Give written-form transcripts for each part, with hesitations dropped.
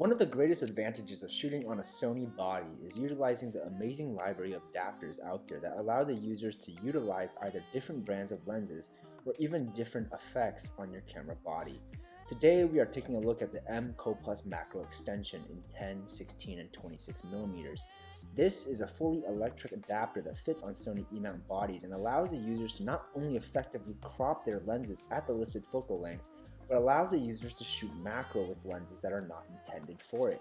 One of the greatest advantages of shooting on a Sony body is utilizing the amazing library of adapters out there that allow the users to utilize either different brands of lenses or even different effects on your camera body. Today we are taking a look at the Mcoplus macro extension in 10, 16, and 26mm. This is a fully electric adapter that fits on Sony E-mount bodies and allows the users to not only effectively crop their lenses at the listed focal lengths, but allows the users to shoot macro with lenses that are not intended for it.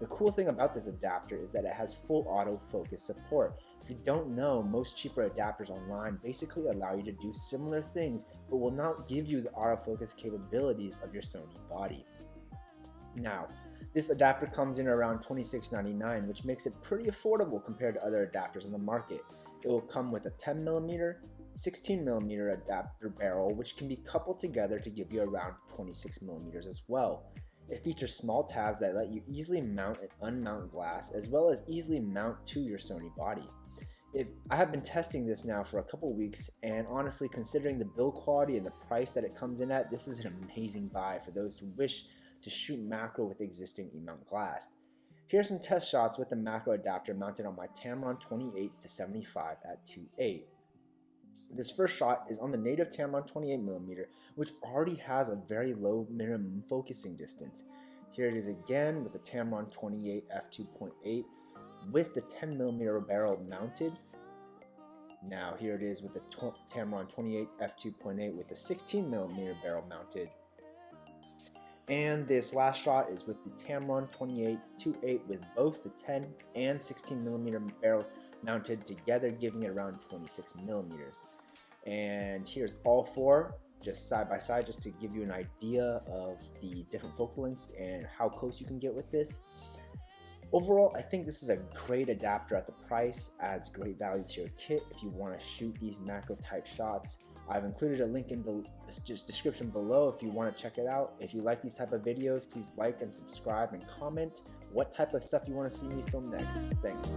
The cool thing about this adapter is that it has full autofocus support. If you don't know, most cheaper adapters online basically allow you to do similar things but will not give you the autofocus capabilities of your Sony body. Now, this adapter comes in around $26.99, which makes it pretty affordable compared to other adapters in the market. It will come with a 10mm, 16mm adapter barrel, which can be coupled together to give you around 26mm as well. It features small tabs that let you easily mount and unmount glass, as well as easily mount to your Sony body. I have been testing this now for a couple weeks, and honestly, considering the build quality and the price that it comes in at, this is an amazing buy for those who wish to shoot macro with existing E-mount glass. Here are some test shots with the macro adapter mounted on my Tamron 28-75 at 2.8. This first shot is on the native Tamron 28mm, which already has a very low minimum focusing distance. Here it is again with the Tamron 28 f2.8 with the 10mm barrel mounted. Now here it is with the Tamron 28 f2.8 with the 16mm barrel mounted. And this last shot is with the Tamron 28-2.8 with both the 10 and 16mm barrels mounted together, giving it around 26mm. And here's all four just side by side, just to give you an idea of the different focal lengths and how close you can get with this. Overall, I think this is a great adapter at the price, adds great value to your kit if you want to shoot these macro type shots. I've included a link in the description below if you want to check it out. If you like these type of videos, please like and subscribe and comment what type of stuff you want to see me film next. Thanks.